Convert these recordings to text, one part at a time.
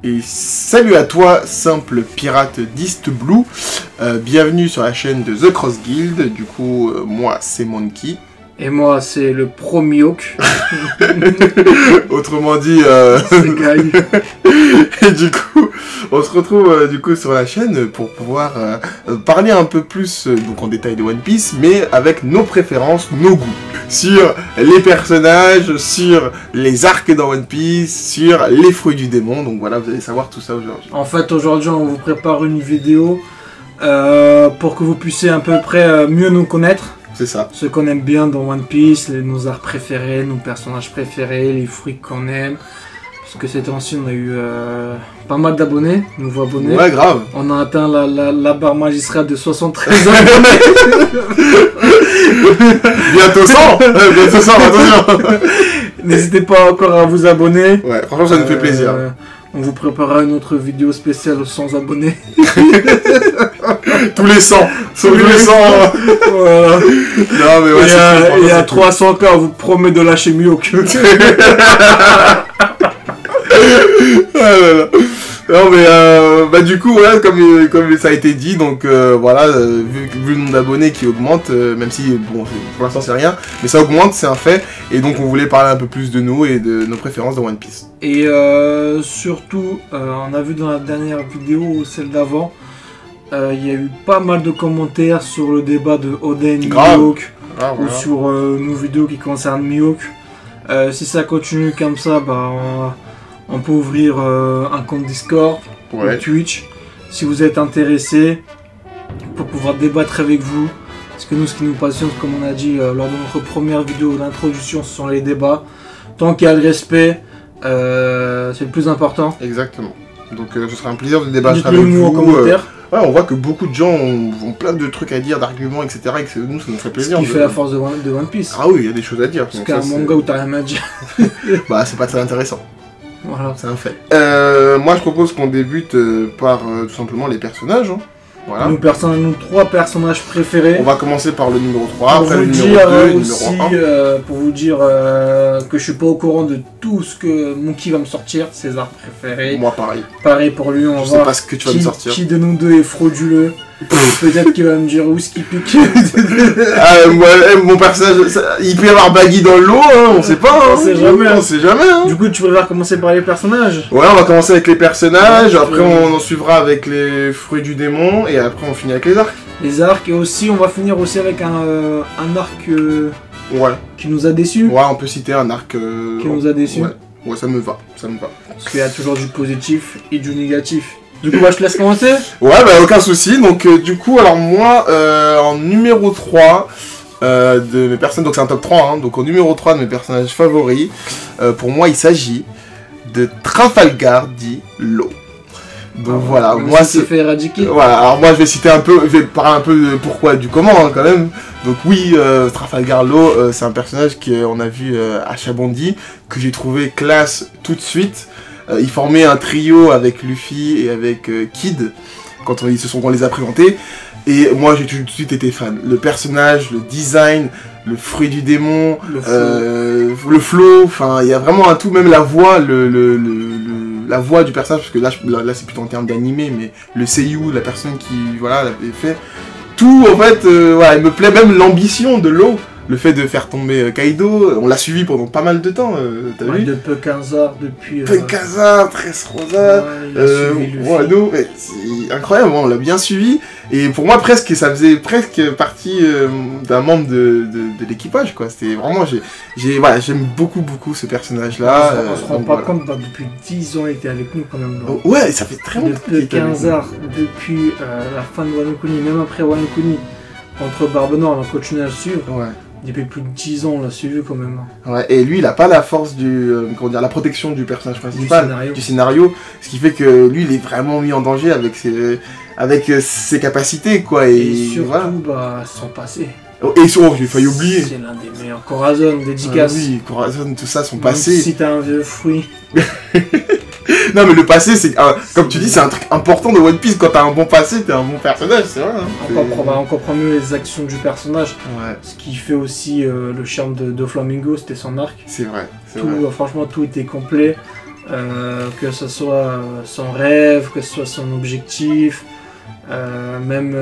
Et salut à toi, simple pirate d'East Blue. Bienvenue sur la chaîne de The Cross Guild. Du coup, moi, c'est Monkey. Et moi, c'est le Pro Mihawk. Autrement dit... C'est Guy. Et du coup, on se retrouve sur la chaîne pour pouvoir parler un peu plus donc en détail de One Piece, mais avec nos préférences, nos goûts. Sur les personnages, sur les arcs dans One Piece, sur les fruits du démon. Donc voilà, vous allez savoir tout ça aujourd'hui. En fait, aujourd'hui, on vous prépare une vidéo pour que vous puissiez à peu près mieux nous connaître. C'est ça. Ce qu'on aime bien dans One Piece, nos arcs préférés, nos personnages préférés, les fruits qu'on aime. Parce que ces temps-ci, on a eu pas mal d'abonnés, nouveaux abonnés. Ouais, grave. On a atteint la barre magistrale de 73 abonnés. Bientôt 100. Bientôt 100, attention. N'hésitez pas encore à vous abonner. Ouais, franchement, ça nous fait plaisir. On vous préparera une autre vidéo spéciale aux 100 abonnés. Tous les 100. Tous les 100. Voilà. Non, mais ouais, et à 300 cas, on vous promet de lâcher Mihawk. Non mais du coup voilà, comme ça a été dit, donc voilà, vu le nombre d'abonnés qui augmente, même si bon pour l'instant c'est rien, mais ça augmente, c'est un fait, et donc on voulait parler un peu plus de nous et de nos préférences dans One Piece. Et surtout, on a vu dans la dernière vidéo, celle d'avant, il y a eu pas mal de commentaires sur le débat de Oden Mihawk, ou sur nos vidéos qui concernent Mihawk. Si ça continue comme ça, bah on peut ouvrir un compte Discord ou Twitch si vous êtes intéressé pour pouvoir débattre avec vous. Parce que nous, ce qui nous passionne, comme on a dit lors de notre première vidéo d'introduction, ce sont les débats. Tant qu'il y a le respect, c'est le plus important. Exactement. Donc ce sera un plaisir de débattre avec vous. En commentaire. Ouais, on voit que beaucoup de gens ont plein de trucs à dire, d'arguments, etc. Et que nous, ça nous fait plaisir. Ce qui fait la force de One Piece. Ah oui, il y a des choses à dire. Parce qu'un manga où t'as rien à dire. Bah, c'est pas très intéressant. Voilà. C'est un fait. Moi, je propose qu'on débute par tout simplement les personnages. Hein. Voilà. Nos trois personnages préférés. On va commencer par le numéro 3, pour après le numéro 2 et le aussi, numéro 1. Pour vous dire que je suis pas au courant de tout ce que Monkey va me sortir, ses arts préférés. Moi, pareil. Pareil pour lui, on va voir pas ce que tu vas me sortir. Qui de nous deux est frauduleux. Peut-être qu'il va me dire où ce qui pique. Mon personnage, il peut y avoir Baggy dans le lot, hein, on sait pas. Hein, on sait jamais. On sait jamais. Hein. Du coup, tu voudrais commencer par les personnages? Ouais, on va commencer avec les personnages, après on en suivra avec les fruits du démon, et après on finit avec les arcs. Les arcs, et aussi on va finir aussi avec un arc qui nous a déçus. Ouais, on peut citer un arc qui nous a déçus. Ouais, ça me va, ça me va. Parce qu'il y a toujours du positif et du négatif. Du coup, je te laisse commencer. Ouais, bah aucun souci. Donc du coup, alors moi, en numéro 3 de mes personnages, donc c'est un top 3, hein, donc au numéro 3 de mes personnages favoris, pour moi, il s'agit de Trafalgar dit Law. Donc voilà, moi c'est fait éradiquer. Voilà, alors moi je vais parler un peu de pourquoi et du comment hein, quand même. Donc oui, Trafalgar Law, c'est un personnage qu'on a vu à Chabondi, que j'ai trouvé classe tout de suite. Ils formaient un trio avec Luffy et avec Kid quand on les a présentés. Et moi j'ai tout de suite été fan. Le personnage, le design, le fruit du démon, le flow, enfin il y a vraiment un tout, même la voix, la voix du personnage, parce que là c'est plutôt en termes d'animé, mais le seiyuu, la personne qui l'avait fait, tout en fait, il me plaît, même l'ambition de Law. Le fait de faire tomber Kaido, on l'a suivi pendant pas mal de temps, t'as vu? De Pekazar depuis... Pekazar, Dressrosa, Wano, c'est incroyable, on l'a bien suivi. Et pour moi, ça faisait presque partie d'un membre de l'équipage, quoi. C'était vraiment, j'aime beaucoup ce personnage-là. On se rend pas compte, depuis 10 ans, il était avec nous quand même. Ouais, ça fait très longtemps. De Pekazar, depuis la fin de Wano Kuni, même après Wano Kuni, contre Barbe Noire, on a continué à le suivre. Ouais. Depuis plus de 10 ans, on l'a suivi quand même. Ouais, et lui, il a pas la force la protection du personnage principal, du scénario, ce qui fait que lui, il est vraiment mis en danger avec ses capacités, quoi. Et surtout, son passé. Et j'ai failli oublier. C'est l'un des meilleurs Corazon, dédicace. Oui, Corazon, tout ça, son passé. Si t'as un vieux fruit. Non mais le passé, c'est comme tu dis, c'est un truc important de One Piece. Quand t'as un bon passé, t'es un bon personnage, c'est vrai. Hein. On comprend mieux les actions du personnage. Ouais. Ce qui fait aussi le charme de Flamingo, c'était son arc. C'est vrai. Franchement, tout était complet. que ce soit son rêve, que ce soit son objectif, même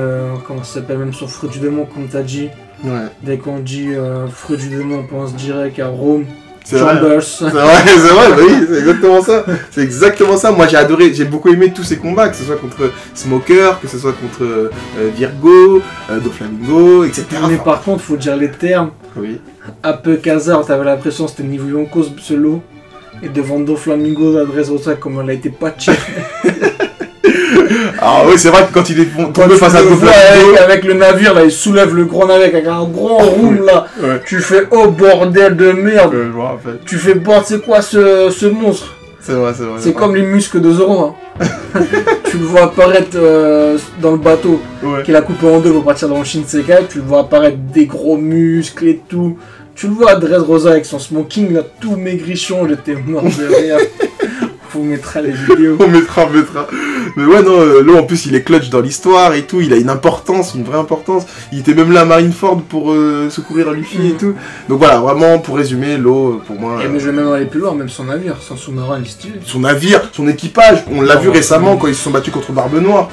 comment ça s'appelle, même son fruit du démon, comme tu as dit. Ouais. Dès qu'on dit fruit du démon, on pense direct à Rome. Chambers. C'est vrai, bah oui, c'est exactement ça. C'est exactement ça. Moi j'ai adoré, j'ai beaucoup aimé tous ces combats, que ce soit contre Smoker, que ce soit contre Virgo, Doflamingo, etc. Mais par contre, faut dire les termes. Oui. Un peu Khazar, t'avais l'impression que c'était niveau Yonkos solo. Et devant Doflamingo, l'adresse au sac, comme elle a été patchée. Ah oui, c'est vrai que quand il est tombé face à Doflamingo avec le navire, là, il soulève le gros navire avec un gros room là. Ouais. Tu fais oh bordel de merde. Je me rappelle. Tu fais bon, c'est quoi ce monstre? C'est vrai, c'est vrai. C'est comme les muscles de Zoro. Hein. Tu le vois apparaître dans le bateau, qu'il a coupé en deux pour partir dans le Shinsekai. Tu le vois apparaître des gros muscles et tout. Tu le vois à Dressrosa avec son smoking là, tout maigrichon. J'étais mort de rire. On mettra les vidéos. On mettra. Mais ouais, non, Law en plus il est clutch dans l'histoire et tout, il a une importance, une vraie importance. Il était même là à Marineford pour secourir Luffy et tout. Donc voilà, vraiment, pour résumer, Law, pour moi... mais je vais même aller plus loin, même son navire, son sous-marin, il est stylé. Son navire, son équipage, on l'a vu récemment quand ils se sont battus contre Barbe Noire.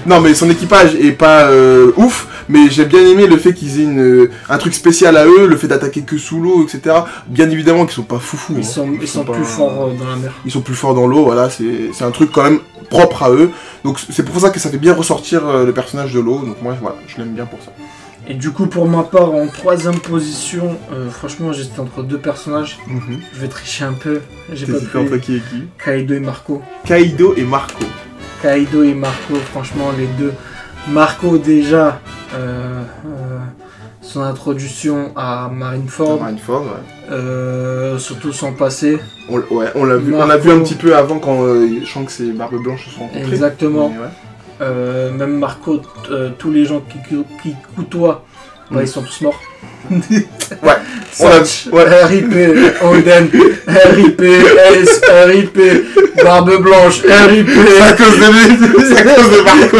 Non, mais son équipage est pas ouf, mais j'ai bien aimé le fait qu'ils aient un truc spécial à eux, le fait d'attaquer que sous l'eau, etc. Bien évidemment qu'ils sont pas foufous. Ils sont plus forts dans la mer. Ils sont plus forts dans l'eau, voilà, c'est un truc quand même propre à eux. Donc c'est pour ça que ça fait bien ressortir le personnage de l'eau. Donc moi, voilà, je l'aime bien pour ça. Et du coup, pour ma part, en 3ème position, franchement, j'étais entre deux personnages. Je vais tricher un peu. J'ai pas pu. Entre qui et qui? Kaido et Marco. Kaido et Marco. Kaido et Marco, franchement, les deux. Marco, déjà, son introduction à Marineford. Marineford, ouais. Surtout son passé. On l'a vu. On a vu un petit peu avant quand Shanks et Barbe Blanche se sont rencontrés. Exactement. Même Marco, tous les gens qui côtoient, ils sont tous morts. Ouais. RIP, Oden, RIP, S, RIP, Barbe Blanche, RIP. C'est à cause de Marco.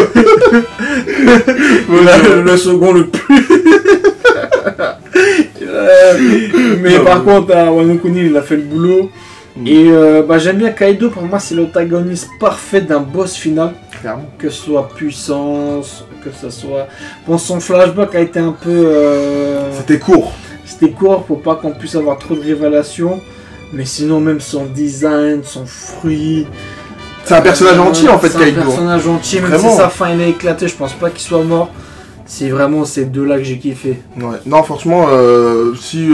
Le second le plus. Mais par contre, Wano Kuni, il a fait le boulot. Et j'aime bien Kaido, pour moi c'est l'antagoniste parfait d'un boss final. Clairement. Que ce soit puissance, que ce soit... Bon, son flashback a été un peu... C'était court. C'était court pour pas qu'on puisse avoir trop de révélations. Mais sinon même son design, son fruit... C'est un personnage entier en fait, Kaido. C'est un personnage entier, même si sa fin il a éclaté, je pense pas qu'il soit mort. C'est vraiment ces deux-là que j'ai kiffé. Ouais. Non, franchement, si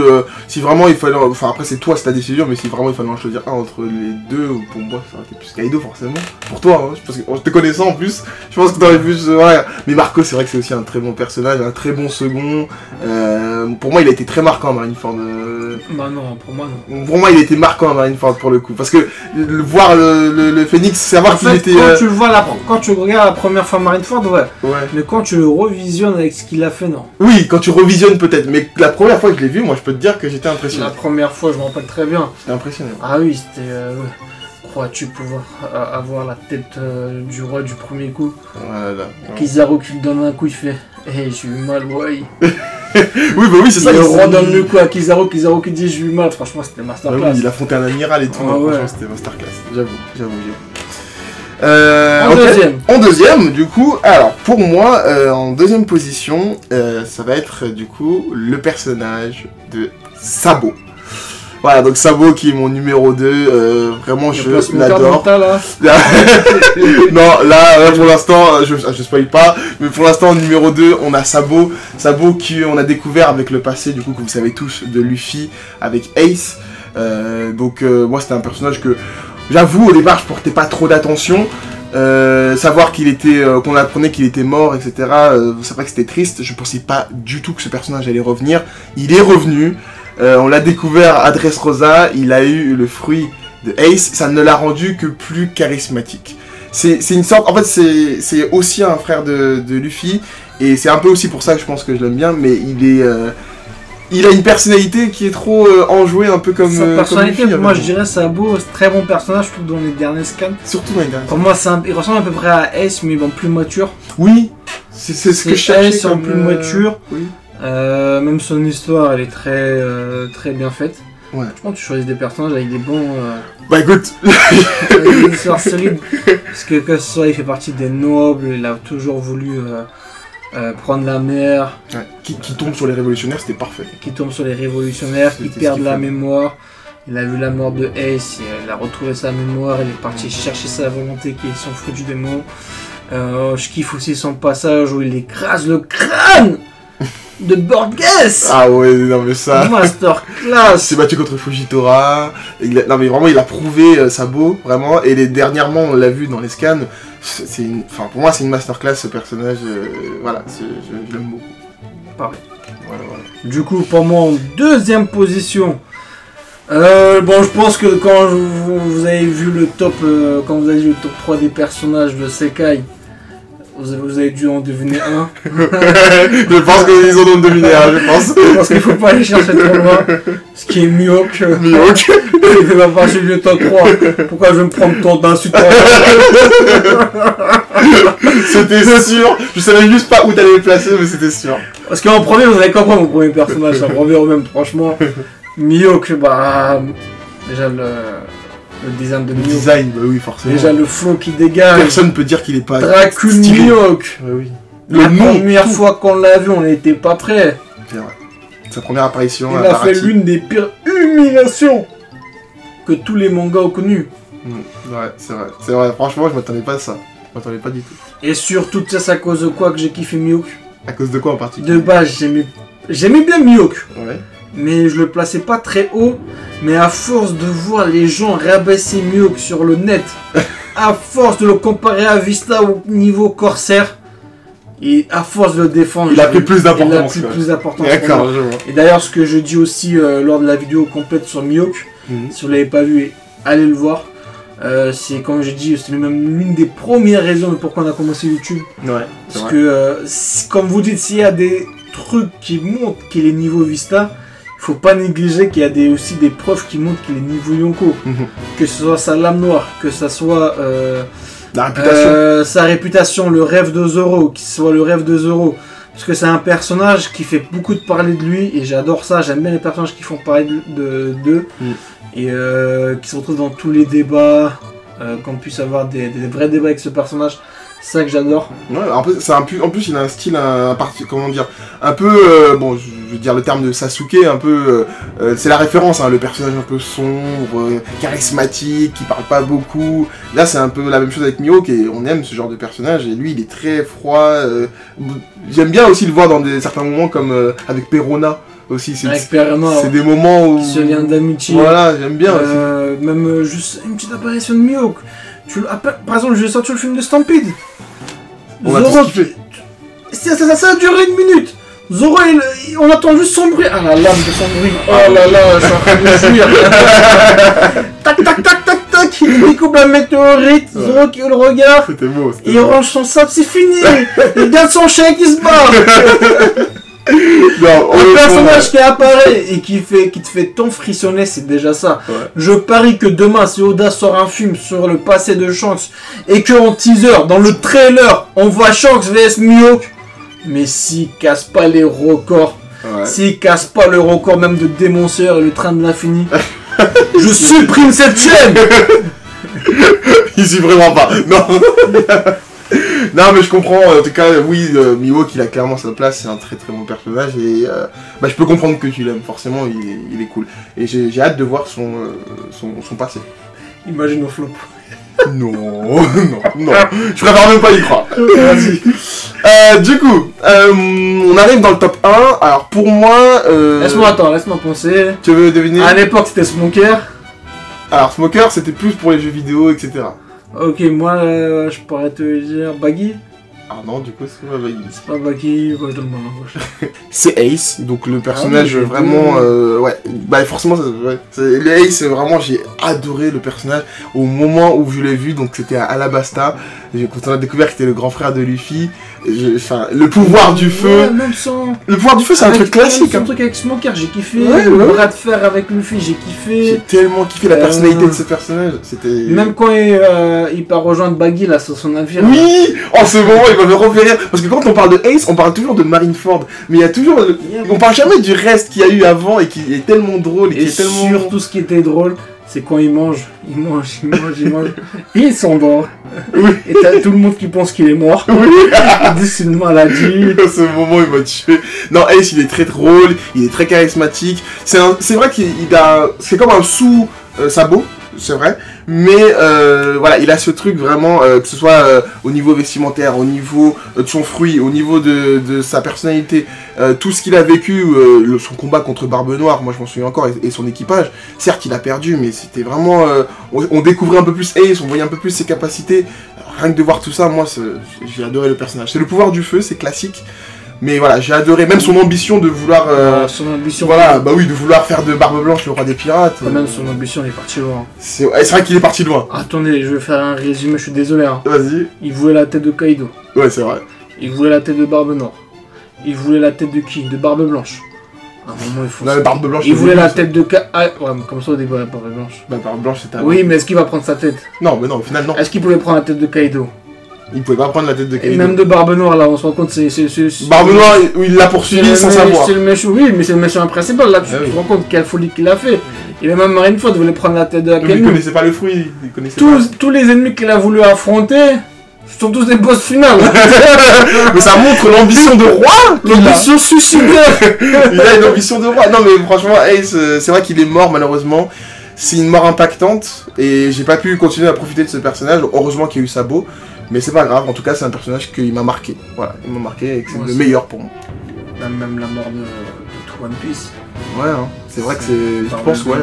vraiment il fallait... Enfin, après, c'est toi, c'est ta décision, mais si vraiment il fallait en choisir un entre les deux, pour moi, ça aurait été plus Kaido, forcément. Pour toi, hein, parce que te connaissant en plus, je pense que t'aurais plus... ouais. Mais Marco, c'est vrai que c'est aussi un très bon personnage, un très bon second. Pour moi, il a été très marquant à Marineford. Bah non, pour moi, non. Pour moi, il a été marquant à Marineford, pour le coup. Parce que voir le Phoenix, savoir qu'il était... Quand tu le vois, quand tu regardes la première fois Marineford, ouais. Mais quand tu le revisionnes avec ce qu'il a fait, non. Oui, quand tu revisionnes peut-être, mais la première fois que je l'ai vu, moi je peux te dire que j'étais impressionné. La première fois, je me rappelle très bien. J'étais impressionné. Ah oui, c'était... Crois-tu pouvoir avoir la tête du roi du premier coup? Voilà. Kizaru qui lui donne un coup, il fait j'ai eu mal, ouais. Oui, bah oui, c'est ça. Le roi donne le coup à Kizaru qui dit j'ai eu mal. Franchement, c'était masterclass. Ah oui, il affrontait un amiral et tout. Franchement, c'était masterclass. J'avoue. En deuxième, du coup, alors pour moi, en deuxième position, ça va être du coup le personnage de Sabo. Voilà, donc Sabo qui est mon numéro 2, vraiment je l'adore. Non, là pour l'instant, je spoil pas, mais pour l'instant numéro 2, on a Sabo qui on a découvert avec le passé, du coup, que vous savez tous, de Luffy avec Ace. Moi c'était un personnage que, j'avoue, au départ je portais pas trop d'attention. Savoir qu'il était, qu'on apprenait qu'il était mort, etc. C'est vrai que c'était triste. Je pensais pas du tout que ce personnage allait revenir. Il est revenu. On l'a découvert à Dressrosa. Il a eu le fruit de Ace. Ça ne l'a rendu que plus charismatique. C'est une sorte. En fait, c'est aussi un frère de Luffy. Et c'est un peu aussi pour ça que je pense que je l'aime bien. Mais il a une personnalité qui est trop enjouée, un peu comme... Sa personnalité, comme Luffy, moi je dirais Sabo, très bon personnage, je trouve, dans les derniers scans. Surtout dans les derniers. Pour moi, il ressemble à peu près à Ace, mais bon, plus mature. Oui, c'est ce que je cherchais. Ace, plus mature. Oui. Même son histoire, elle est très bien faite. Ouais. Je pense que tu choisis des personnages avec des bons... Bah écoute avec une histoire solide. Parce que ce soit, il fait partie des nobles, il a toujours voulu prendre la mer. Ouais. Qui tombe sur les révolutionnaires, c'était parfait. Qui tombe sur les révolutionnaires, qui perdent la mémoire. Il a vu la mort de Ace, il a retrouvé sa mémoire, il est parti chercher sa volonté qui est son fruit du démon. Je kiffe aussi son passage où il écrase le crâne de Borges. Ah ouais, non mais ça... Masterclass. Il s'est battu contre Fujitora. Non mais vraiment, il a prouvé sa beau, vraiment. Et dernièrement, on l'a vu dans les scans. Pour moi, c'est une masterclass, ce personnage. Voilà, je l'aime beaucoup. Pareil. Voilà. Du coup, pour moi, en deuxième position... bon, je pense que quand vous avez vu le top, quand vous avez vu le top 3 des personnages de Sekai, vous avez dû en deviner un. Je pense qu'ils en ont deviné un, je pense. Parce qu'il faut pas aller chercher trop loin. Ce qui est Mihawk. Mihawk. Il fait pas partie du top 3. Pourquoi je vais me prendre tant d'insultes? C'était sûr. Je savais juste pas où t'allais le placer, mais c'était sûr. Parce qu'en premier, vous allez comprendre mon premier personnage. Ça revient au même, franchement. Mihawk, bah... Déjà le design de Mihawk. Design, bah oui, forcément. Déjà le flow qui dégage. Personne ne peut dire qu'il est pas Dracul stylé. Mihawk. Bah oui. La première fois qu'on l'a vu, on n'était pas prêts. C'est vrai. Sa première apparition. Il a fait l'une des pires humiliations que tous les mangas ont connues. Ouais, c'est vrai. C'est vrai. Franchement, je m'attendais pas à ça. Je m'attendais pas du tout. Et surtout, tu sais, c'est à cause de quoi que j'ai kiffé Mihawk? À cause de quoi en particulier? De base, j'aimais bien Mihawk. Ouais. Mais je le plaçais pas très haut. Mais à force de voir les gens rabaisser Mihawk sur le net, à force de le comparer à Vista au niveau corsaire, et à force de le défendre, il a pris plus d'importance. D'accord, je vois. Et d'ailleurs, ce que je dis aussi lors de la vidéo complète sur Mihawk, si vous l'avez pas vu, allez le voir. C'est comme j'ai dit, c'est même l'une des premières raisons de pourquoi on a commencé YouTube. Ouais. Parce que, comme vous dites, s'il y a des trucs qui montrent qu'il est niveau Vista, il faut pas négliger qu'il y a aussi des preuves qui montrent qu'il est niveau Yonko. Que ce soit sa lame noire, que ce soit la réputation. Sa réputation, le rêve de Zoro, qu'il soit le rêve de Zoro. Parce que c'est un personnage qui fait beaucoup de parler de lui et j'adore ça. J'aime bien les personnages qui font parler d'eux et qui se retrouvent dans tous les débats, qu'on puisse avoir des vrais débats avec ce personnage. C'est ça que j'adore. Ouais, en plus il a un style comment dire, un peu, bon je veux dire le terme de Sasuke, un peu, c'est la référence, hein, le personnage un peu sombre, charismatique, qui parle pas beaucoup. Là c'est un peu la même chose avec Mihawk et on aime ce genre de personnage et lui il est très froid. J'aime bien aussi le voir dans certains moments comme avec Perona. Aussi, c'est des moments où... Ce lien d'amitié. Voilà, j'aime bien aussi. Même juste une petite apparition de Mihawk. Par exemple, je vais sortir le film de Stampede. Zoro, ça a duré 1 minute. Zoro, on attend juste son bruit. Ah la lame de son bruit. Oh là là, je suis en train de jouir. Tac, tac, tac, tac, tac. Il découpe la météorite. Zoro qui le regarde. C'était beau. Il range son sable, c'est fini. Il garde son chien qui se barre. Non, un personnage qui apparaît et qui te fait tant frissonner, c'est déjà ça. Ouais. Je parie que demain, si Oda sort un film sur le passé de Shanks et qu'en teaser, dans le trailer, on voit Shanks vs Mihawk, mais s'il casse pas les records, s'il casse pas le record même de Démonceur et le train de l'infini, je supprime cette chaîne. Il supprimera pas. Non. Non mais je comprends, en tout cas oui, Mihawk il a clairement sa place, c'est un très très bon personnage et je peux comprendre que tu l'aimes, forcément il est cool. Et j'ai hâte de voir son passé. Imagine au flop. Non, je préfère même pas y croire. Vas-y. Du coup, on arrive dans le top 1, alors pour moi... Laisse-moi penser. Tu veux deviner? À l'époque c'était Smoker. Alors Smoker c'était plus pour les jeux vidéo, etc. Ok, moi je pourrais te dire Baggy. Ah non, du coup c'est pas Baggy. C'est pas Baggy, je donne mon embauche. C'est Ace, donc le personnage vraiment... ouais, bah forcément, le Ace, vraiment j'ai adoré le personnage au moment où je l'ai vu, donc c'était à Alabasta. Quand on a découvert que c'était le grand frère de Luffy, Le pouvoir du feu. Ouais, même sans... Le pouvoir du feu, c'est un truc classique. C'est un truc avec Smoker, j'ai kiffé. Le bras de fer avec Luffy, j'ai kiffé. J'ai tellement kiffé la personnalité de ce personnage. C'était... Même quand il part rejoindre Baggy là sur son navire. Oui. En ce moment, il va me refaire rire. Parce que quand on parle de Ace, on parle toujours de Marineford. Mais il y a toujours... On parle jamais du reste qu'il y a eu avant et qui est tellement drôle. Et qui est tellement... surtout ce qui était drôle, c'est quand il mange. Et il s'endort. Oui. Et t'as tout le monde qui pense qu'il est mort. Oui. Il dit c'est une maladie. À ce moment, il m'a tué. Non, Ace, il est très drôle, il est très charismatique. C'est vrai qu'il a... C'est comme un sous-sabot, c'est vrai. Mais voilà, il a ce truc vraiment, que ce soit au niveau vestimentaire, au niveau de son fruit, au niveau de sa personnalité, tout ce qu'il a vécu, son combat contre Barbe Noire, moi je m'en souviens encore, et son équipage. Certes, il a perdu, mais c'était vraiment... on découvrait un peu plus Ace, on voyait un peu plus ses capacités. Rien que de voir tout ça, moi, j'ai adoré le personnage. C'est le pouvoir du feu, c'est classique. Mais voilà, j'ai adoré, même son ambition de vouloir... son ambition... Voilà, bah oui, de vouloir faire de Barbe Blanche le roi des pirates. Quand même, son ambition, il est parti loin. C'est vrai qu'il est parti loin. Attendez, je vais faire un résumé, je suis désolé. Hein. Vas-y. Il voulait la tête de Kaido. Ouais, c'est vrai. Il voulait la tête de Barbe Noire. Il voulait la tête de qui? De Barbe Blanche. À un moment, il faut... Non, Barbe Blanche, il voulait la tête de... ouais, mais comme ça, au début, Barbe Blanche. Bah, Barbe Blanche, c'était... Oui, mais est-ce qu'il va prendre sa tête? Non, mais non, au final, non. Est-ce qu'il pouvait prendre la tête de Kaido? Il pouvait pas prendre la tête de Kaido. Et même de Barbe Noire, là, on se rend compte, c'est... Barbe Noire, il l'a poursuivi sans savoir. C'est le méchant, oui, mais c'est le méchant principal, là, tu te rends compte quelle folie qu'il a fait. Et même Marineford voulait prendre la tête de Akemi. Il connaissait pas le fruit, il connaissait tous les ennemis qu'il a voulu affronter sont tous des boss finales. Mais ça montre l'ambition de roi. L'ambition suicidaire. Il a une ambition de roi. Non mais franchement, Ace, c'est vrai qu'il est mort malheureusement. C'est une mort impactante et j'ai pas pu continuer à profiter de ce personnage. Heureusement qu'il y a eu Sabo, mais c'est pas grave. En tout cas, c'est un personnage qui m'a marqué. Voilà, il m'a marqué et que c'est le meilleur pour moi. Même la mort de tout One Piece. Ouais, hein. C'est vrai que c'est... Je pense, ouais.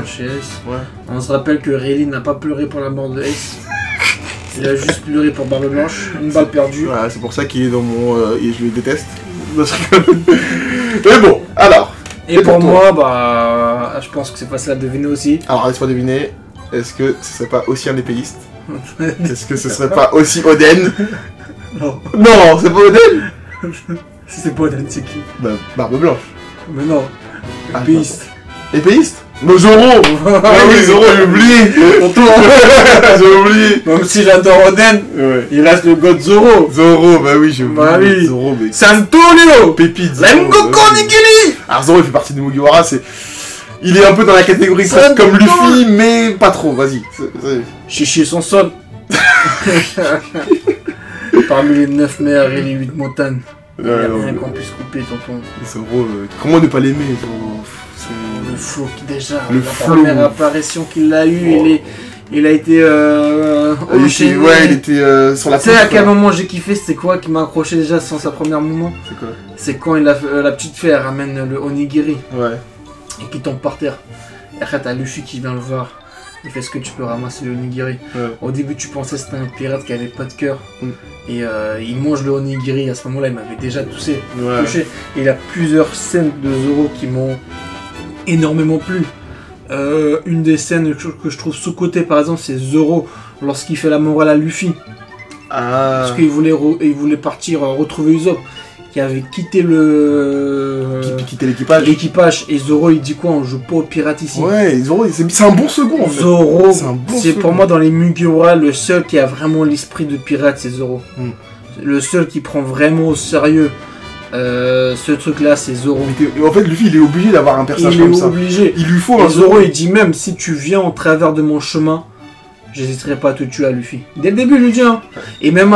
On se rappelle que Rayleigh n'a pas pleuré pour la mort de Ace. Il a juste pleuré pour Barbe Blanche, une balle perdue. Voilà, c'est pour ça qu'il est dans mon... et je le déteste. Mais bon, alors... Et pour moi, bah... Je pense que c'est facile à deviner aussi. Alors, laisse-moi deviner. Est-ce que ce serait pas aussi un épéiste? Est-ce que ce serait pas aussi Oden? Non. Non, c'est pas Oden. Si c'est pas Oden, c'est qui? Bah, Barbe Blanche. Mais non. Épéiste. Épéiste? Mais Zoro. Ah oui, Zoro, j'ai oublié. J'ai oublié. Même si j'adore Oden, il reste le god Zoro. Zoro, bah oui, j'ai oublié. Bah oui. Zoro, mais... Santonio. Pépite. Rengoku Nigiri. Alors Zoro, il fait partie de Mugiwara, c'est... Il est un peu dans la catégorie presque comme Luffy, mais pas trop, vas-y. Chichi son sol. Parmi les 9 mers et les 8 montagnes. Il n'y a rien qu'on puisse couper, tonton. Zoro, comment ne pas l'aimer, Zoro? Le flow qui déjà, le la première apparition qu'il a eue, il a été enchaîné. Ouais, il était sur la... Tu sais à quel moment j'ai kiffé, c'était quoi qui m'a accroché déjà sans sa première mouvement? C'est quoi? C'est quand la petite fée ramène le onigiri. Ouais. Et qui tombe par terre. Et après t'as Luffy qui vient le voir. Il fait ce que tu peux ramasser le onigiri. Ouais. Au début tu pensais que c'était un pirate qui avait pas de cœur. Et il mange le onigiri. À ce moment là il m'avait déjà touché. Et il y a plusieurs scènes de Zoro qui m'ont énormément plu. Une des scènes que je trouve sous-cotée par exemple, c'est Zoro lorsqu'il fait la morale à Luffy. Parce qu'il voulait partir retrouver Usopp qui avait quitté l'équipage. Et Zoro il dit quoi? On joue pas aux pirates ici. Ouais, Zoro c'est un bon second en fait. Zoro c'est pour moi dans les Mugiwara le seul qui a vraiment l'esprit de pirate, c'est Zoro. Le seul qui prend vraiment au sérieux ce truc là, c'est Zoro. En fait Luffy il est obligé d'avoir un personnage comme ça. Il lui faut un Zoro. Il dit même si tu viens au travers de mon chemin, j'hésiterai pas à te tuer à Luffy. Dès le début il lui dit hein. Et même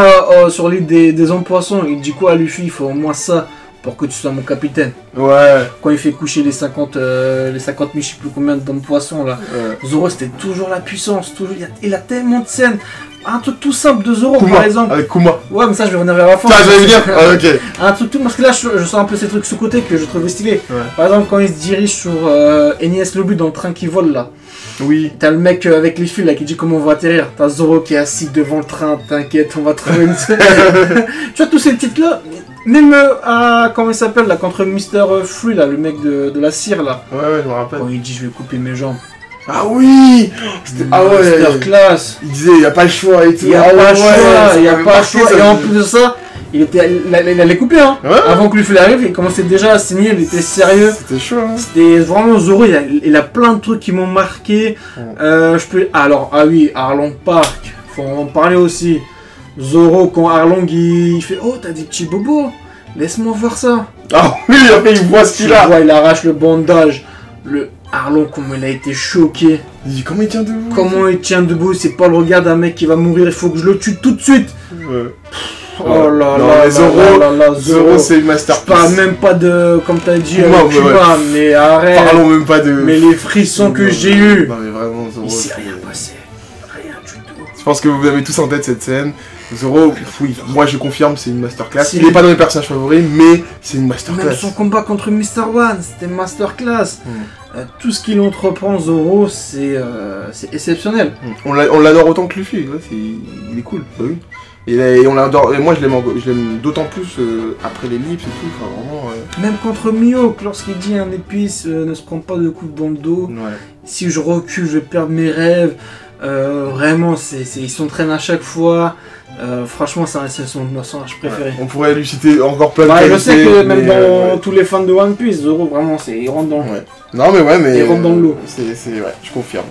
sur l'île des hommes poissons, il dit quoi à Luffy? Il faut au moins ça pour que tu sois mon capitaine. Ouais. Quand il fait coucher les 50 000, je sais plus combien d'hommes poissons là. Zoro c'était toujours la puissance, toujours. Il a tellement de scènes. Un truc tout simple de Zoro Kuma, par exemple. Avec Kuma. Ouais mais ça je vais revenir vers la fin. Ça je vais venir. Ok. Un truc tout parce que là je sens un peu ces trucs sous côté que je trouvais stylé. Par exemple quand il se dirige sur Enies Lobby dans le train qui vole là. Oui. T'as le mec avec les fils là qui dit comment on va atterrir. T'as Zoro qui est assis devant le train, t'inquiète, on va trouver une... Tu vois tous ces titres là. Même comment il s'appelle là contre Mr. Free là, le mec de la cire là. Ouais je me rappelle. Quand il dit je vais couper mes jambes. Ah oui. Ah ouais. Classe. Il disait il y a pas le choix et tout. Il y a pas le choix, il y a pas le choix. Et en plus de ça, il allait couper, hein. Ouais. Avant que Luffy arrive, il commençait déjà à signer, il était sérieux. C'était chaud, hein. C'était vraiment Zoro, il a plein de trucs qui m'ont marqué. Alors, ah oui, Arlong Park, faut en parler aussi. Zoro, quand Arlong il fait oh, t'as des petits bobos, laisse-moi voir ça. Ah oui, après il voit ce qu'il a. Il arrache le bandage. Le Arlong, comment il a été choqué. Il dit comment il tient debout. Comment il tient debout, c'est pas le regard d'un mec qui va mourir, il faut que je le tue tout de suite. Ouais. Oh là non, là, Zoro c'est une masterpiece. Je parle même pas de, comme t'as dit, Cuba, mais arrête. Parlons même pas de... Mais les frissons que j'ai eu. Non mais vraiment, Zoro... Il s'est rien passé. Rien du tout. Je pense que vous avez tous en tête cette scène. Zoro, oui, moi je confirme, c'est une masterclass. Il n'est pas dans mes personnages favoris, mais c'est une masterclass. Même son combat contre Mr. One, c'était une masterclass. Tout ce qu'il entreprend, Zoro, c'est exceptionnel. On l'adore autant que Luffy, ouais, il est cool. Bah oui. Et on l'adore, et moi je l'aime d'autant plus après l'ellipse et tout, enfin vraiment... Même contre Mihawk, lorsqu'il dit un épice ne se prend pas de coups dans le dos, ouais. Si je recule je vais perdre mes rêves, vraiment ils s'entraînent à chaque fois, franchement c'est son personnage préféré. Ouais. On pourrait lui citer encore plein de qualités. Je sais que même dans ouais. tous les fans de One Piece, Zoro vraiment il rentre dans ouais. Non mais ouais, mais... Il rentre dans l'eau. Ouais, je confirme.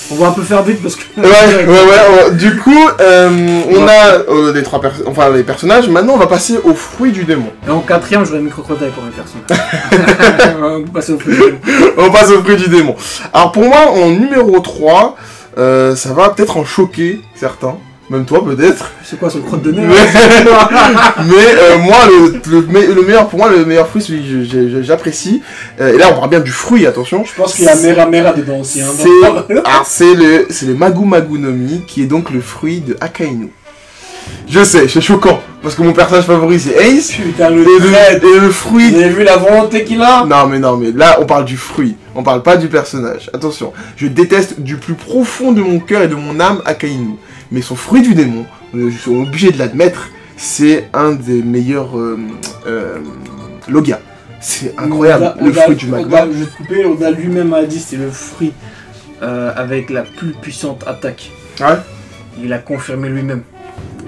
On va un peu faire vite parce que... ouais. Du coup, on a les personnages. Maintenant, on va passer au fruit du démon. Et en quatrième, j'aurais Microcrotale pour mes personnages. On va passer au fruit du démon. On passe au fruit du démon. Alors pour moi, en numéro 3, ça va peut-être en choquer certains. Même toi peut-être. C'est quoi, c'est le crotte de nez? Mais moi, le meilleur, pour moi, le meilleur fruit, celui que j'apprécie. Et là, on parle bien du fruit, attention. Je pense qu'il y a Mera dedans aussi. Hein, c'est le Magu Magu no Mi, qui est donc le fruit de Akainu. Je sais, c'est choquant, parce que mon personnage favori c'est Ace. Putain, et le fruit... Vous avez vu la volonté qu'il a? Non mais là on parle du fruit, on parle pas du personnage. Attention, je déteste du plus profond de mon cœur et de mon âme Akainu. Mais son fruit du démon, je suis obligé de l'admettre, c'est un des meilleurs Logia. C'est incroyable, le fruit du magma. Je vais te couper, Oda lui-même a dit c'est le fruit avec la plus puissante attaque. Ouais. Il a confirmé lui-même.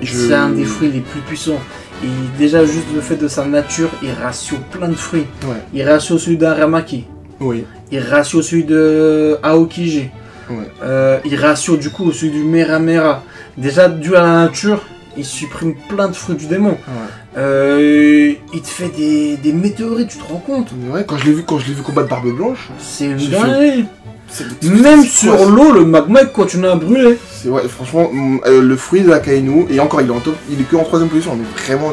C'est un des fruits les plus puissants. Et déjà juste le fait de sa nature, il ratio plein de fruits. Ouais. Il ratio celui d'Aramaki. Oui. Il ratio celui de Aokiji. Ouais. Il ratio du coup celui du Mera. Déjà dû à la nature, il supprime plein de fruits du démon. Ouais. Il te fait des météorites, tu te rends compte? Ouais, quand je l'ai vu combattre Barbe Blanche. C'est une dinguerie. Même sur l'eau, le magma continue à brûler. Ouais, franchement, le fruit de Akainu, et encore il est que en 3ème position, mais vraiment,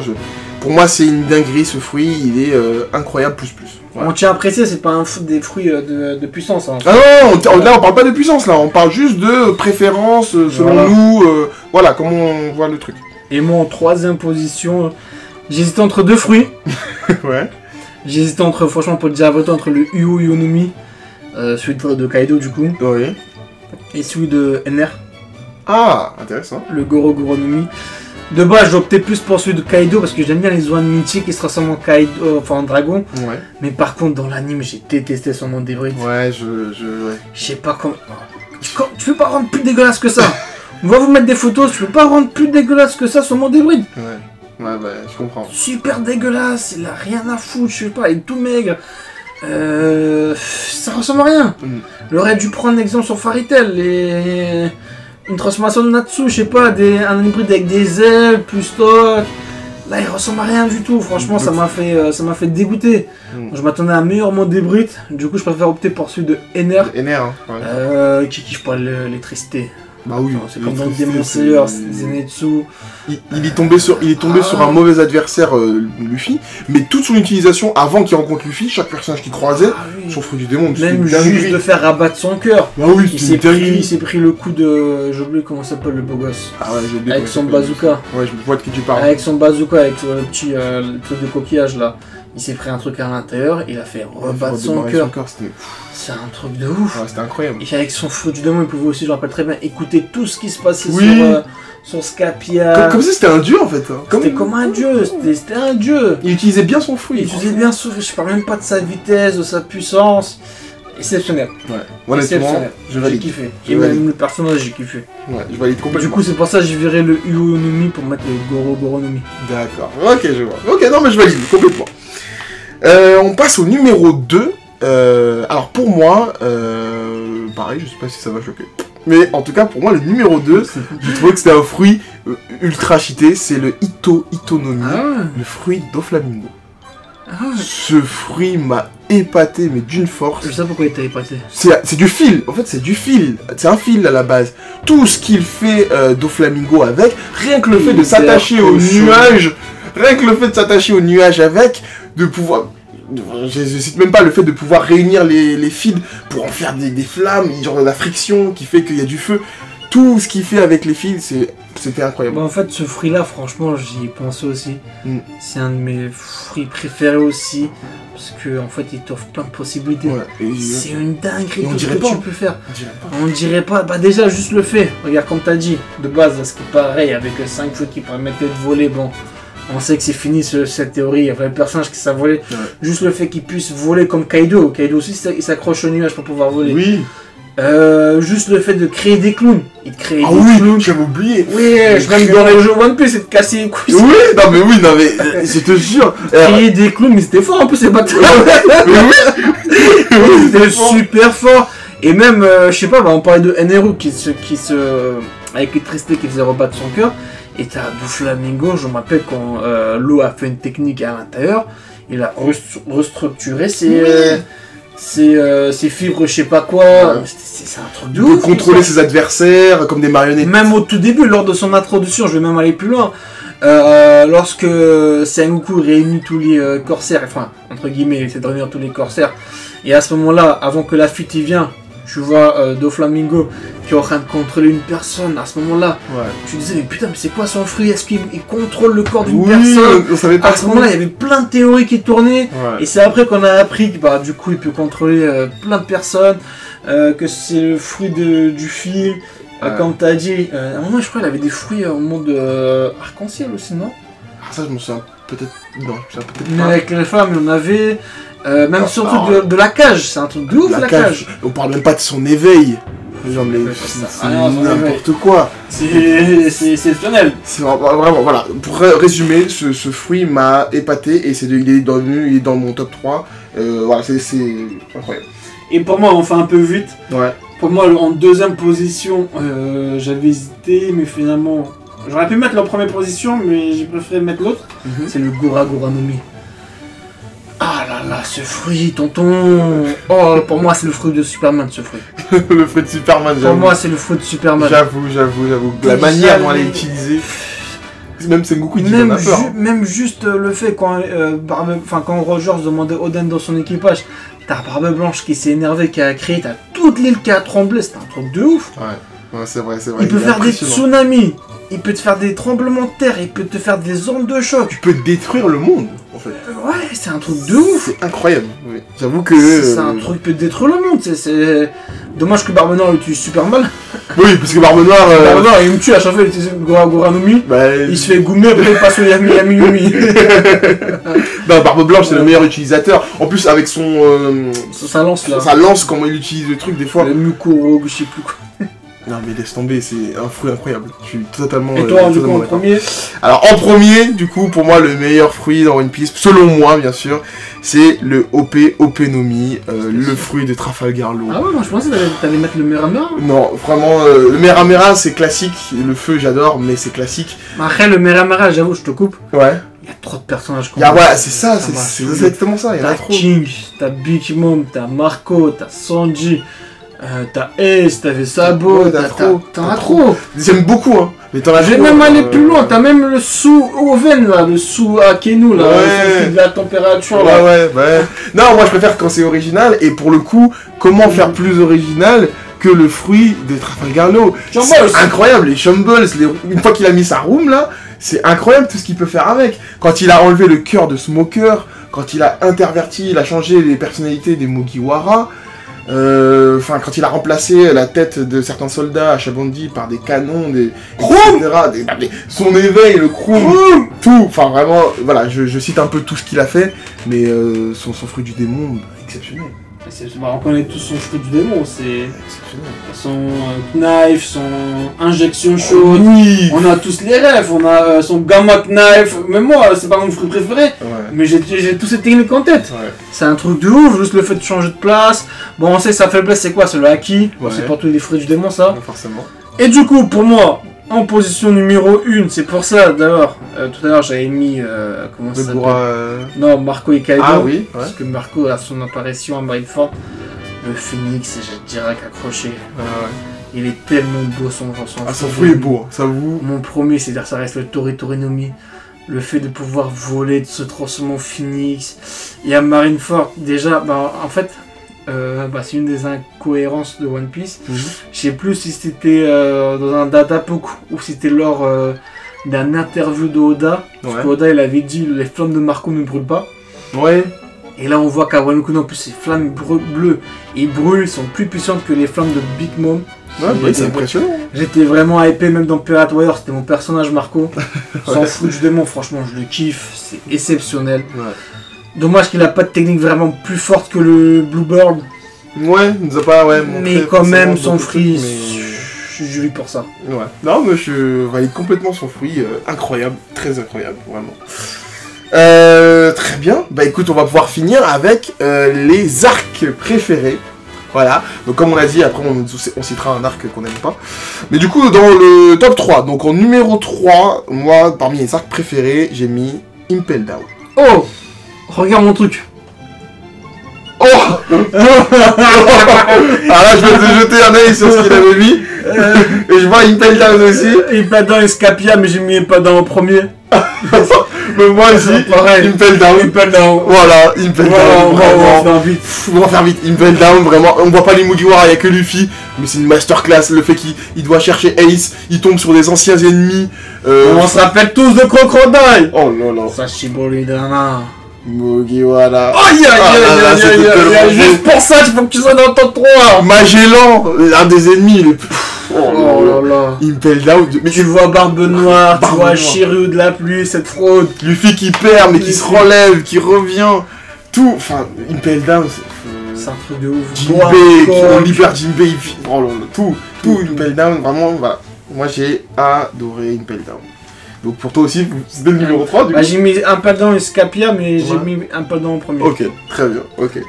pour moi c'est une dinguerie ce fruit, il est incroyable plus. Voilà. On tient à préciser, c'est pas des fruits de puissance. Hein. Ah non, là on parle pas de puissance, là, on parle juste de préférence selon nous, voilà, comment on voit le truc. Et moi en 3ème position, j'hésitais entre deux fruits. Ouais. J'hésitais franchement pour le dire à votre entre le Uo Yonomi, celui de Kaido du coup, oui. Et celui de NR. Ah, intéressant. Le Goro Goronomi. De base, j'optais plus pour celui de Kaido parce que j'aime bien les oies mythiques qui se transforment en Kaido, enfin en dragon. Ouais. Mais par contre, dans l'anime, j'ai détesté son nom d'hybride. Ouais, Je sais pas comment. Tu peux pas rendre plus dégueulasse que ça. On va vous mettre des photos, tu peux pas rendre plus dégueulasse que ça son monde hybride. Ouais, bah, je comprends. Super dégueulasse, il a rien à foutre, je sais pas, il est tout maigre. Ça ressemble à rien. Il aurait dû prendre l'exemple sur Fairy Tail, une transformation de Natsu, je sais pas, un hybride avec des ailes, plus stock. Là, il ressemble à rien du tout. Franchement, ça m'a fait dégoûter. Je m'attendais à un meilleur mode hybride. Du coup, je préfère opter pour celui de NR. NR, hein. Qui kiffe pas l'électricité. Bah oui. C'est comme dans Demon Slayer, Zenitsu. Il est tombé sur un mauvais adversaire, Luffy, mais toute son utilisation avant qu'il rencontre Luffy, chaque personnage qu'il croisait, son fruit du démon, même juste de faire rabattre son cœur. Bah oui, il s'est pris le coup de... J'ai oublié comment s'appelle le beau gosse. Ah ouais, j'ai oublié. Avec son bazooka. Ouais, je vois de qui tu parles. Avec son bazooka, avec le petit truc de coquillage là. Il s'est pris un truc à l'intérieur, il a fait rebattre son cœur. C'est un truc de ouf. Ouais, c'était incroyable. Et avec son fruit du démon, il pouvait aussi, je me rappelle très bien, écouter tout ce qui se passait sur Scapia. Comme si c'était un dieu en fait. C'était comme un dieu, c'était un dieu. Il utilisait bien son fruit. Il utilisait bien son fruit, je parle même pas de sa vitesse, de sa puissance. exceptionnel. Ouais, honnêtement, je valide. J'ai kiffé. Et même le personnage, j'ai kiffé. Ouais, je valide complètement. Du coup, c'est pour ça que j'ai viré le Uonomi pour mettre le Goronomi. D'accord, ok, je vois. Ok, non, mais je valide complètement. On passe au numéro 2. Alors, pour moi, pareil, je sais pas si ça va choquer. Mais en tout cas, pour moi, le numéro 2, j'ai trouvé que c'était un fruit ultra cheaté. C'est le Itonomi, le fruit d'Oflamingo. Ce fruit m'a épaté, mais d'une force. Je sais pourquoi il t'a épaté. C'est du fil, en fait c'est du fil. C'est un fil à la base. Tout ce qu'il fait d'Oflamingo avec, rien que le fait de s'attacher au nuage, avec, de pouvoir... Je cite même pas le fait de pouvoir réunir les fils pour en faire des flammes, genre la friction qui fait qu'il y a du feu. Tout ce qu'il fait avec les fils, c'était incroyable. Bah en fait, ce fruit-là, franchement, j'y ai pensé aussi. C'est un de mes fruits préférés aussi. Parce que en fait, il t'offre plein de possibilités. Ouais, c'est une dinguerie tout ce que tu peux faire. On dirait pas. Bah déjà, juste le fait. Regarde, comme t'as dit, de base, ce qui est pareil, avec 5 fruits qui permettaient de voler, bon... On sait que c'est fini cette théorie, il y a plein de personnages qui savent voler. Ouais. Juste le fait qu'ils puissent voler comme Kaido. Kaido aussi, il s'accroche au nuage pour pouvoir voler. Oui. Juste le fait de créer des clowns. Il crée des clowns. J'avais oublié. Oui, même dans les jeux One Piece, c'est de casser les couilles. Oui, non mais je te jure. Créer des clowns, mais c'était fort un peu ces bâtards. C'était super fort. Et même, je sais pas, on parlait de Eneru avec l'électricité qui faisait rebattre son cœur. Et t'as Doflamingo, je me rappelle quand l'eau a fait une technique à l'intérieur, il a restructuré ses fibres, je sais pas quoi. Ouais. C'est un truc de ouf. Contrôler ses adversaires comme des marionnettes. Même au tout début, lors de son introduction, je vais même aller plus loin. Lorsque Sengoku réunit tous les corsaires, enfin, entre guillemets, il essaie de réunir tous les corsaires, et à ce moment-là, avant que la fuite y vienne, tu vois Doflamingo qui est en train de contrôler une personne. À ce moment-là, tu disais, mais putain, mais c'est quoi son fruit? Est-ce qu'il contrôle le corps d'une personne? On savait pas. À ce moment-là, il y avait plein de théories qui tournaient. Et c'est après qu'on a appris que du coup, il peut contrôler plein de personnes, que c'est le fruit du fil. Comme tu as dit, à un moment, je crois qu'il avait des fruits en mode arc-en-ciel aussi, non? Ah, ça, je me souviens peut-être. Non, je me souviens peut-être pas. Mais avec les femmes, il y en avait. Même surtout de la cage, c'est un truc de ouf la cage. On parle même pas de son éveil. Genre, mais c'est n'importe quoi. C'est exceptionnel. C'est vraiment, voilà. Pour résumer, ce fruit m'a épaté et il est dans mon top 3. Voilà, c'est incroyable. Et pour moi, on fait un peu vite. Ouais. Pour moi, en deuxième position, j'avais hésité, mais finalement, j'aurais pu mettre la première position, mais j'ai préféré mettre l'autre. C'est le Goronomi. Ah là là, ce fruit, tonton. Oh, pour moi, c'est le fruit de Superman, ce fruit. Le fruit de Superman, j'avoue. Pour moi, c'est le fruit de Superman. J'avoue. La manière dont elle est utilisée. Même Sengoku, il dit en a peur. Même juste le fait quand Rogers demandait Oden dans son équipage, t'as Barbe Blanche qui s'est énervé, qui a crié, t'as toute l'île qui a tremblé, c'était un truc de ouf. Ouais, c'est vrai. Il peut faire des tsunamis, il peut te faire des tremblements de terre, il peut te faire des ondes de choc. Tu peux détruire le monde, en fait. Ouais, c'est un truc de ouf. C'est incroyable. Oui. J'avoue que... C'est un truc qui peut détruire le monde. C'est dommage que Barbe Noire l'utilise super mal. Oui, parce que Barbe Noire... Barbe Noire, il me tue à chaque fois, il utilise Goronomi. Il se fait goumer, après il passe au Yami. Non, Barbe Blanche, c'est le meilleur utilisateur. En plus, avec sa lance, là. Sa lance, comment il utilise le truc, des fois. Le Mukuro, je sais plus quoi. Non mais laisse tomber, c'est un fruit incroyable. Je suis totalement... Et toi, du coup, en premier? Alors, en premier, du coup, pour moi, le meilleur fruit dans One Piece, selon moi, bien sûr, c'est le Openomi, le fruit de Trafalgar Law. Ah ouais, moi je pensais que t'allais mettre le Meramera. Non, vraiment, le Meramera, c'est classique. Le feu, j'adore, mais c'est classique. Après, le Meramera, j'avoue, je te coupe. Ouais. Il y a trop de personnages. Ouais, c'est ça, c'est exactement ça, il y en a trop. T'as King, t'as Big Mom, t'as Marco, t'as Sanji. T'as Ace, t'avais Sabo, t'en as trop. J'aime beaucoup, hein. Mais t'en as. Je vais même aller plus loin, t'as même le sous-Oven là, le sous-Akenu là, de la température là. Ouais. Non, moi je préfère quand c'est original, et pour le coup, comment faire plus original que le fruit de Trafalgar Law? C'est incroyable, les Chumbles, une fois qu'il a mis sa room là, c'est incroyable tout ce qu'il peut faire avec. Quand il a enlevé le cœur de Smoker, quand il a interverti, il a changé les personnalités des Mugiwara. Quand il a remplacé la tête de certains soldats à Shabondi par des canons, etc. Son éveil, le Kroum, tout. Enfin, vraiment, voilà, je cite un peu tout ce qu'il a fait, mais son fruit du démon, exceptionnel. On connaît tous son fruit du démon, c'est son knife, son injection chaude. Oui. On a tous les rêves, on a son gamma knife. Même moi, c'est pas mon fruit préféré, mais j'ai toutes ces techniques en tête. C'est un truc de ouf, juste le fait de changer de place. Bon, on sait sa faiblesse, c'est quoi? C'est le haki. C'est pas tous les fruits du démon, ça. Forcément. Et du coup, pour moi, en position numéro 1, c'est pour ça d'ailleurs, tout à l'heure j'avais mis, comment ça s'appelle Non, Marco et Kaido, parce que Marco a son apparition à Marineford, le phénix, j'ai direct accroché. Il est tellement beau son fruit est beau, ça vous. Mon premier, c'est-à-dire ça reste le Tori-Torinomi, le fait de pouvoir voler, de se transformer en phénix. Et à Marineford, déjà, en fait... c'est une des incohérences de One Piece. Je sais plus si c'était dans un databook ou si c'était lors d'un interview de Oda. Parce qu'Oda il avait dit les flammes de Marco ne brûlent pas. Et là on voit qu'à Wano Kuni en plus ces flammes bleues et brûlent sont plus puissantes que les flammes de Big Mom. C'est impressionnant. J'étais vraiment hypé même dans Pirate Warrior, c'était mon personnage Marco. S'en fout du démon, franchement je le kiffe, c'est exceptionnel. Dommage qu'il a pas de technique vraiment plus forte que le Bluebird. Il nous a pas, mais quand même, son fruit, je suis joli pour ça. Non, mais je valide complètement son fruit. Incroyable, très incroyable, vraiment. Très bien. Bah écoute, on va pouvoir finir avec les arcs préférés. Voilà. Donc comme on a dit, après on citera un arc qu'on n'aime pas. Mais du coup, dans le top 3, donc en numéro 3, moi, parmi les arcs préférés, j'ai mis Impel Down. Oh! Regarde mon truc. Oh. Ah là, je vais te jeter un œil sur ce qu'il avait mis. Et je vois Impel Down aussi. Impel Down et Scapia, mais j'ai mis Impel Down en premier. Mais moi aussi, Impel Down. Voilà, Impel Down. On va faire vite. On va faire vite. Impel Down, vraiment. On voit pas les Mugiwara, il n'y a que Luffy. Mais c'est une masterclass. Le fait qu'il doit chercher Ace, il tombe sur des anciens ennemis. On se rappelle tous de Crocodile. Oh là là. Sashibori Dana. Mugiwara. Aïe. Juste pour ça, il faut que tu sois dans le top 3. Magellan, un des ennemis. Oh là là. Impel Down. Mais tu vois Barbe Noire, tu vois Shiryu de la pluie, cette fraude. Luffy qui perd, mais qui se relève, qui revient. Tout. Enfin, Impel Down, c'est un truc de ouf. Jinbei, on libère Jinbei. Oh là là. Tout Impel Down, vraiment, voilà. Moi j'ai adoré Impel Down. Donc pour toi aussi, c'était le numéro 3 du coup. J'ai mis Impel Down et Scapia, mais j'ai mis Impel Down en premier. Ok, très bien, ok.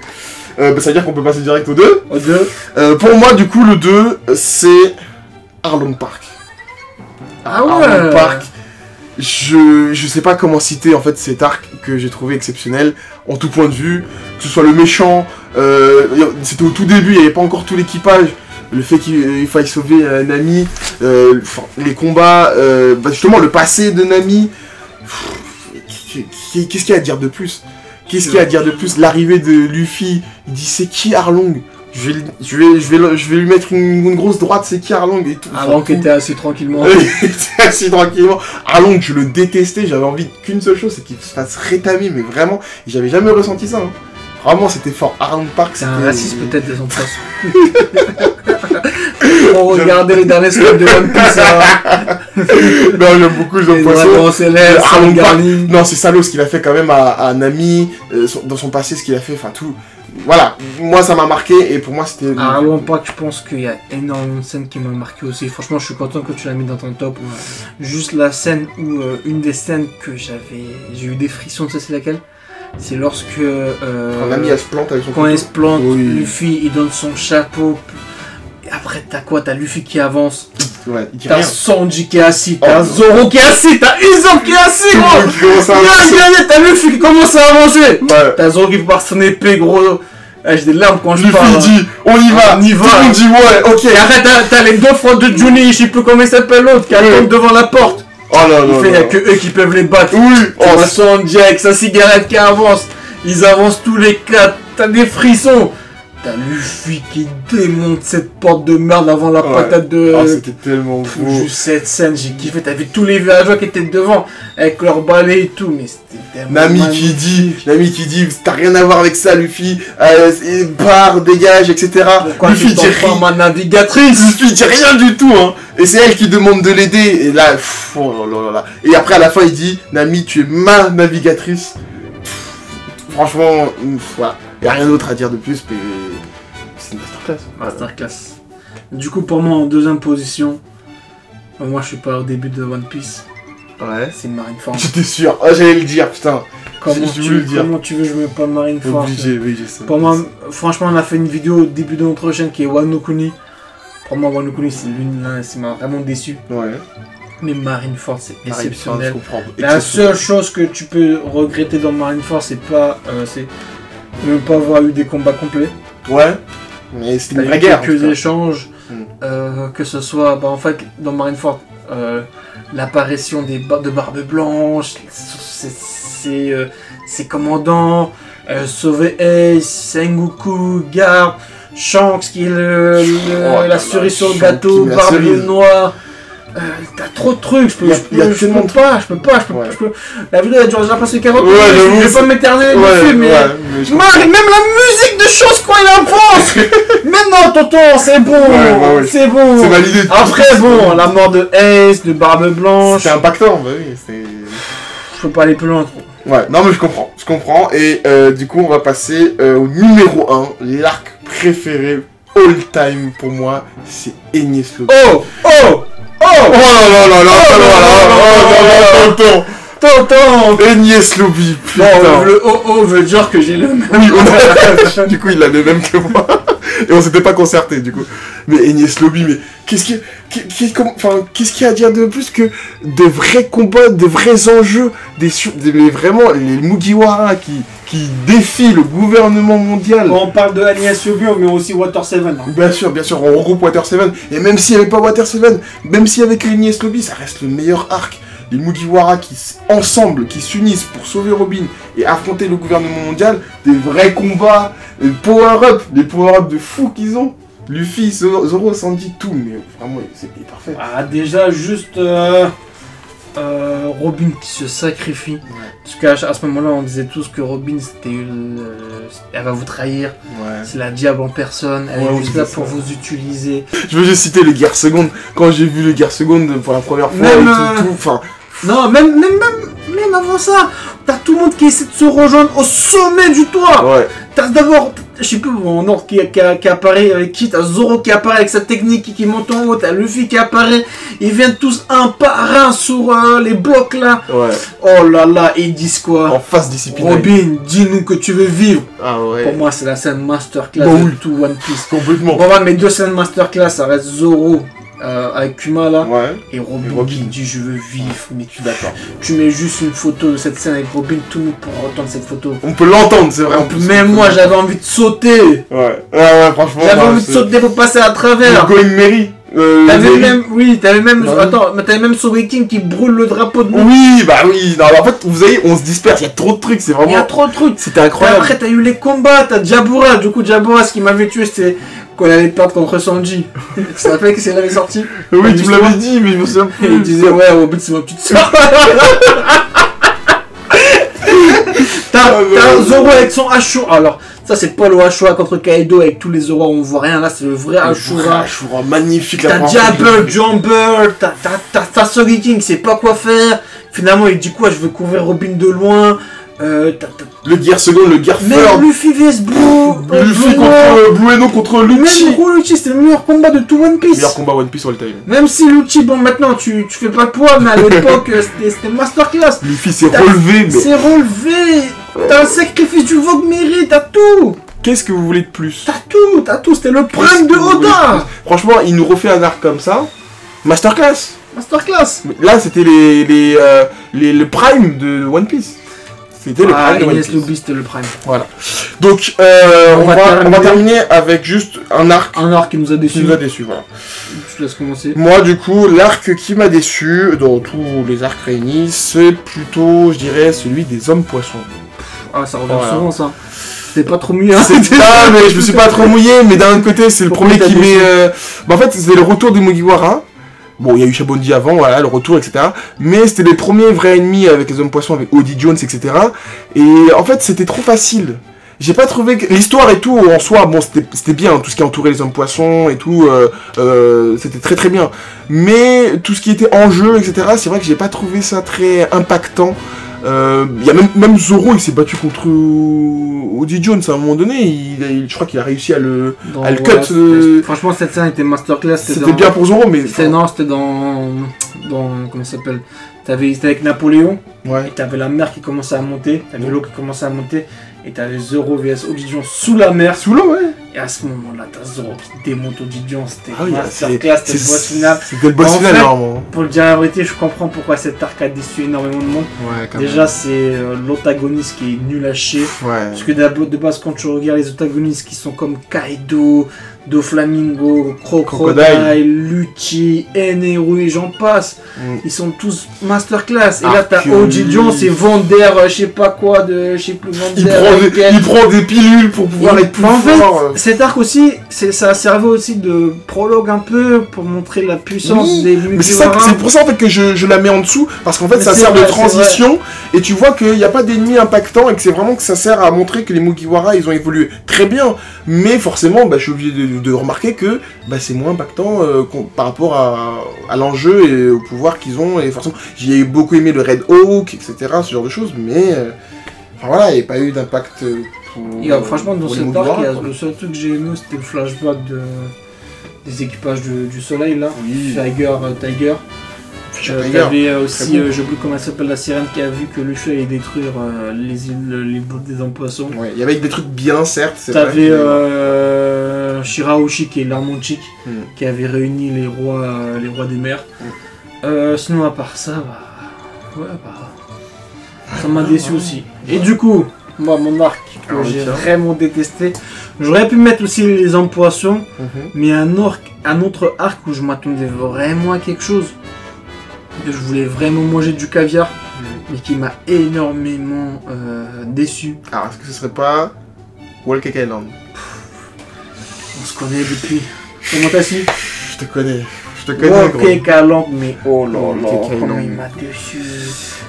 Ça veut dire qu'on peut passer direct au 2. Au 2. Pour moi, du coup, le 2, c'est Arlong Park. Arlong Park, je sais pas comment citer en fait cet arc que j'ai trouvé exceptionnel en tout point de vue, que ce soit le méchant, c'était au tout début, il n'y avait pas encore tout l'équipage. Le fait qu'il faille sauver Nami, les combats, justement le passé de Nami, qu'est-ce qu'il y a à dire de plus? L'arrivée de Luffy, il dit c'est qui Arlong? Je vais lui mettre une grosse droite, c'est qui Arlong et tout. Arlong qui était assis tranquillement. Arlong, je le détestais, j'avais envie qu'une seule chose, c'est qu'il se fasse rétamer, mais vraiment, j'avais jamais ressenti ça. Hein. Vraiment, c'était fort. Arlong Park, c'est un raciste peut-être des poissons. On regardait les derniers scripts de One Piece. Non, j'aime beaucoup les poissons. Arlong Park. Non, c'est salaud ce qu'il a fait quand même à Nami, dans son passé, ce qu'il a fait, enfin tout. Voilà, moi ça m'a marqué et pour moi c'était... Arlong Park, je pense qu'il y a énormément de scènes qui m'ont marqué aussi. Franchement, je suis content que tu l'as mis dans ton top. Juste la scène où, une des scènes que j'ai eu des frissons, tu sais c'est laquelle? C'est lorsque... quand Nami elle se plante avec son couteau. Quand elle se plante, Luffy il donne son chapeau. Et après t'as quoi? T'as Luffy qui avance. Ouais, t'as Sanji qui est assis, t'as Zoro qui est assis, t'as Usopp qui est assis, gros. T'as Luffy qui commence à avancer. T'as Zoro qui part son épée, gros. J'ai des larmes quand je parle. Luffy dit, on y va. Tout le monde dit ouais, ok. Et après t'as les deux frères de Johnny, je sais plus comment il s'appelle l'autre, qui attendent devant la porte. Oh là là. Il fait, y'a que eux qui peuvent les battre. Oui. Tu vois Sanji avec sa cigarette qui avance. Ils avancent tous les quatre. T'as des frissons. T'as Luffy qui démonte cette porte de merde avant la patate de... c'était tellement beau. Juste cette scène, j'ai kiffé. T'as vu tous les villageois qui étaient devant, avec leur balai et tout, mais c'était tellement Nami qui dit, t'as rien à voir avec ça, Luffy, pars, dégage, etc. Pourquoi Luffy dit rien, ma navigatrice. Luffy dit rien du tout, hein. Et c'est elle qui demande de l'aider, et là, oh là là. Et après, à la fin, il dit, Nami, tu es ma navigatrice. Franchement, voilà. Y a rien d'autre à dire de plus, mais c'est une masterclass. Masterclass. Du coup, pour moi, en deuxième position, moi je suis pas au début de One Piece. Ouais. C'est Marineford. J'étais sûr. Oh, j'allais le dire, putain. Comment tu veux que je mette pas Marineford? Obligé, oui, je sais. Pour moi, franchement, on a fait une vidéo au début de notre chaîne qui est Wano Kuni. Pour moi, Wano Kuni, c'est l'une, c'est vraiment déçu. Ouais. Mais Marineford, c'est exceptionnel. Je comprends. La seule chose que tu peux regretter dans Marineford, c'est de ne pas avoir eu des combats complets. Ouais. Mais c'est une vraie guerre. Quelques échanges. Que ce soit, en fait, dans Marineford, l'apparition de Barbe Blanche, ses commandants, sauver Ace, Sengoku, Garp, Shanks qui est la cerise sur le gâteau, Barbe Noire. T'as trop de trucs, je peux pas. La vidéo elle dure déjà presque 40 minutes, je vais pas m'éterner dessus, mais même la musique de choses quoi il en pense. Maintenant tonton, c'est bon, c'est bon. C'est validé. Après bon, la mort de Ace, de Barbe Blanche. C'est impactant, bah oui, c'est... Je peux pas aller plus loin trop. Ouais, non mais je comprends, et du coup on va passer au numéro 1, l'arc préféré all time pour moi, c'est Enies Lobby. Oh là là là là, tonton Enies Lobby, putain. Bon, le oh veut dire que j'ai le même. Oui, du coup il a le même que moi. Et on s'était pas concerté du coup. Mais Enies Lobby, mais qu'est-ce qu'il y a à dire de plus que de vrais combats, de vrais enjeux, mais vraiment les Mugiwara qui défient le gouvernement mondial. On parle de Enies Lobby, mais aussi Water 7. Hein. Bien sûr, on regroupe Water 7. Et même s'il n'y avait pas Water 7, même s'il y avait que Enies Lobby, ça reste le meilleur arc. Les Mugiwara qui s'unissent pour sauver Robin et affronter le gouvernement mondial, des vrais combats, des power-up de fous qu'ils ont. Luffy, Zoro, Sanji, tout, mais vraiment c'est parfait. Ah, déjà juste Robin qui se sacrifie. Ouais. Parce qu'à ce moment-là on disait tous que Robin elle va vous trahir. Ouais. C'est la diable en personne, elle est juste là pour vous utiliser. Je veux juste citer les guerres secondes. Quand j'ai vu les guerres secondes pour la première fois même, et tout, enfin... Non, même avant ça, t'as tout le monde qui essaie de se rejoindre au sommet du toit. Ouais. T'as d'abord, je sais plus mon ordre qui apparaît avec qui, t'as Zoro qui apparaît avec sa technique qui monte en haut, t'as Luffy qui apparaît, ils viennent tous un par un sur les blocs là. Ouais. Oh là là, ils disent quoi? En face discipline. Robin, dis-nous que tu veux vivre. Ah ouais. Pour moi, c'est la scène masterclass de tout One Piece. Complètement. Pour moi, mes deux scènes masterclass, ça reste Zoro. Avec Kuma là, et Robin qui dit je veux vivre, mais tu d'accord. Tu mets juste une photo de cette scène avec Robin, tout le monde pourra entendre cette photo. On peut l'entendre, c'est vrai. Même moi j'avais envie de sauter. Ouais, franchement. J'avais envie de sauter pour passer à travers. Going Mary. T'avais même Soul King qui brûle le drapeau de nous. Oui, bah oui. Non, en fait, vous voyez, on se disperse. Il y a trop de trucs, c'est vraiment. Il y a trop de trucs. C'était incroyable. Après, t'as eu les combats, t'as Jabura. Du coup, Jabura, ce qui m'avait tué, c'était qu'on allait perdre contre Sanji. Tu te rappelles que c'est là, il est sorti? Oui, tu me l'avais dit, mais je me souviens plus. Il disait, ouais, au bout, c'est moi que tu te sors. T'as Zoro avec son Ashura. Alors, ça, c'est pas le Ashura contre Kaido avec tous les Zoro, on voit rien. Là, c'est le vrai Ashura. Ashura, magnifique. T'as Jabber, Jumper, t'as Soul King, sait pas quoi faire. Finalement, il dit quoi? Je veux couvrir Robin de loin. Le guerre seconde, le guerre même fort. Luffy vs Blue. Luffy contre Blueno contre Lucci. Même gros Lucci, c'était le meilleur combat de tout One Piece. Meilleur combat One Piece all time. Même si Lucci, bon maintenant tu fais pas le poids, mais à l'époque c'était masterclass. Luffy s'est relevé. Mais... C'est relevé. T'as un sacrifice du Vogue Mary, t'as tout. Qu'est-ce que vous voulez de plus? T'as tout, c'était le prime de Oda. Franchement, il nous refait un arc comme ça. Masterclass. Là, c'était le prime de One Piece. C'était le prime de One Piece. C'était le prime. Voilà. Donc, on va terminer avec juste un arc. Un arc qui nous a déçus. Voilà. Je te laisse commencer. Moi, du coup, l'arc qui m'a déçu, dans tous les arcs réunis, c'est plutôt, je dirais, celui des hommes poissons. Ah, ça revient souvent, ça. C'est pas trop mouillé. Mais je me suis pas trop mouillé, mais d'un côté, c'est le premier qui met... en fait, c'était le retour des Mugiwara. Bon, il y a eu Shabondi avant, voilà, le retour, etc. Mais c'était les premiers vrais ennemis avec les hommes poissons, avec Odie Jones, etc. Et en fait, c'était trop facile. J'ai pas trouvé que... L'histoire et tout, en soi, bon, c'était bien, hein, tout ce qui entourait les hommes poissons et tout, c'était très très bien. Mais tout ce qui était en jeu, etc., c'est vrai que j'ai pas trouvé ça très impactant Il y a même Zoro, il s'est battu contre Oji Jones à un moment donné. Je crois qu'il a réussi à le cut. Franchement, cette scène était masterclass. C'était bien pour Zoro, mais. C'était dans. Comment ça s'appelle? C'était avec Napoléon. Ouais. Et t'avais la mer qui commençait à monter. T'avais l'eau qui commençait à monter. Et t'avais Zoro vs Oji Jones sous la mer. Sous l'eau, ouais. Et à ce moment-là, t'as Zoro qui démonte Oji Jones. C'était masterclass, c'était le boss final. C'était le boss final, normalement. Pour le dire la vérité, je comprends pourquoi cet arc a déçu énormément de monde. Ouais, quand déjà, c'est l'antagoniste qui est nul à chier. Ouais. Parce que de base, quand tu regardes les antagonistes qui sont comme Kaido, Doflamingo, Crocodile, Lucci, Eneru et j'en passe, ils sont tous masterclass. Et là, t'as Oji Jones et Vander, je sais pas quoi, je sais plus, Vander. Il prend des pilules pour pouvoir être plus fort. Cet arc aussi, ça a servi aussi de prologue un peu pour montrer la puissance des Mugiwara. Mais c'est pour ça en fait que je la mets en dessous, parce qu'en fait ça sert de transition et tu vois qu'il n'y a pas d'ennemis impactants et que c'est vraiment que ça sert à montrer que les Mugiwara ils ont évolué très bien. Mais forcément, je suis obligé de remarquer que c'est moins impactant par rapport à l'enjeu et au pouvoir qu'ils ont. Et forcément, j'ai beaucoup aimé le Red Hawk, etc. Ce genre de choses, mais voilà, il n'y a pas eu d'impact. Franchement, dans cet arc, le seul truc que j'ai aimé, c'était le flashback des équipages du soleil là. Oui. Tiger. T'avais aussi, je sais plus comment elle s'appelle, la sirène qui a vu que Luffy allait détruire les îles des hommes poissons. Ouais, il y avait des trucs bien, certes. T'avais Shirahoshi qui est l'Armonchique, qui avait réuni les rois des mers. Sinon, à part ça, ça m'a déçu aussi. Et du coup, moi, mon arc que j'ai vraiment détesté, j'aurais pu mettre aussi les hommes poissons, mais un autre arc où je m'attendais vraiment à quelque chose. Que je voulais vraiment manger du caviar, mais qui m'a énormément déçu. Alors, est-ce que ce serait pas Whole Cake Island? On se connaît depuis. Comment t'as su? Je te connais. Whole Cake Island, mais oh là là, comment il m'a déçu.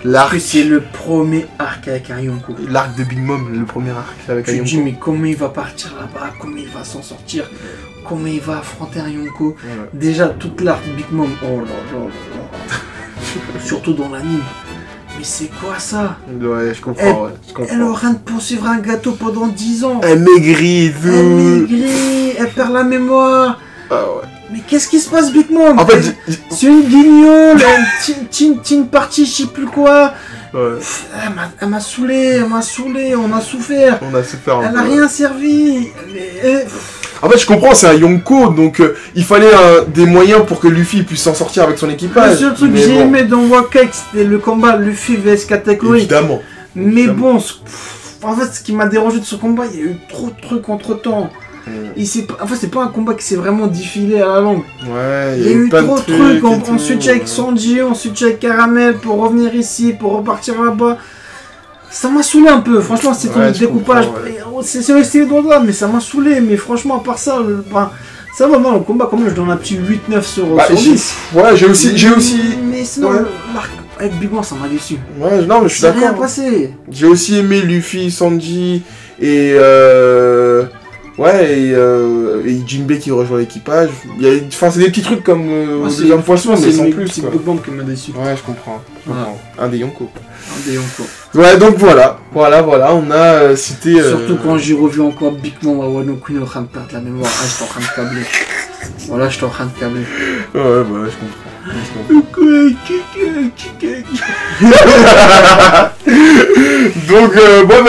Parce que c'est le premier arc avec un Yonko. L'arc de Big Mom, le premier arc avec un Yonko. Tu te dis, mais comment il va partir là-bas? Comment il va s'en sortir? Comment il va affronter un Yonko? Déjà, toute l'arc Big Mom, oh là là là. Surtout dans l'anime. Mais c'est quoi ça? Ouais, je comprends. Elle est en train de poursuivre un gâteau pendant 10 ans. Elle maigrit, elle perd la mémoire. Ah ouais. Mais qu'est-ce qui se passe, Big Mom? En fait, c'est une guignole, une partie, je sais plus quoi. Ouais. Elle m'a saoulé, on a souffert. Elle n'a rien servi. En fait, je comprends, c'est un Yonko, donc il fallait des moyens pour que Luffy puisse s'en sortir avec son équipage. Le seul truc que j'ai aimé dans Wakake, c'était le combat Luffy vs Katakuri. Évidemment. Mais bon, en fait, ce qui m'a dérangé de ce combat, il y a eu trop de trucs entre temps. En fait, c'est pas un combat qui s'est vraiment défilé à la longue. Ouais, il y a eu trop de trucs. On switch avec Sanji, on switch avec Caramel pour revenir ici, pour repartir là-bas. Ça m'a saoulé un peu, franchement, c'est un découpage. C'est resté les doigts là, mais ça m'a saoulé. Mais franchement, à part ça, ça va, non, le combat, quand même, je donne un petit 8-9 sur 10. Ouais, j'ai aussi. Mais sinon, l'arc avec Big Mom, ça m'a déçu. Ouais, non, mais je suis d'accord. Ça n'a rien passé. J'ai aussi aimé Luffy, Sanji et. Ouais, et Jinbei qui rejoint l'équipage. C'est des petits trucs comme des hommes poissons, mais sans plus. C'est Big Mom qui m'a déçu. Ouais, je comprends. Un des Yonko. Ouais, donc voilà, on a cité... Surtout quand j'ai revu encore Big Mom à Wano Queen en train de perdre la mémoire. Ah, j'étais en train de câbler. Voilà, j'étais en train de câbler. Ouais, je comprends. Donc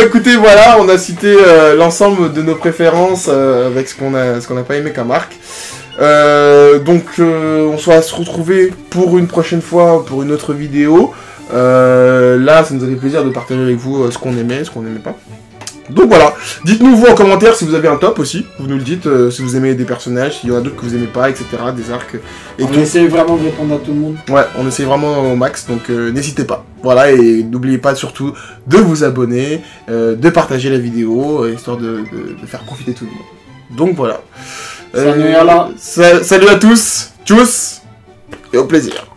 écoutez, voilà, on a cité l'ensemble de nos préférences avec ce qu'on a pas aimé comme arc. Donc on va se retrouver pour une prochaine fois pour une autre vidéo. Là, ça nous a fait plaisir de partager avec vous ce qu'on aimait, ce qu'on n'aimait pas. Donc voilà, dites-nous vous en commentaire si vous avez un top aussi, vous nous le dites, si vous aimez des personnages, s'il y en a d'autres que vous aimez pas, etc., des arcs. Et on essaie vraiment de répondre à tout le monde. Ouais, on essaie vraiment au max, donc n'hésitez pas. Voilà, et n'oubliez pas surtout de vous abonner, de partager la vidéo, histoire de faire profiter tout le monde. Donc voilà. Salut à tous, tchuss, et au plaisir.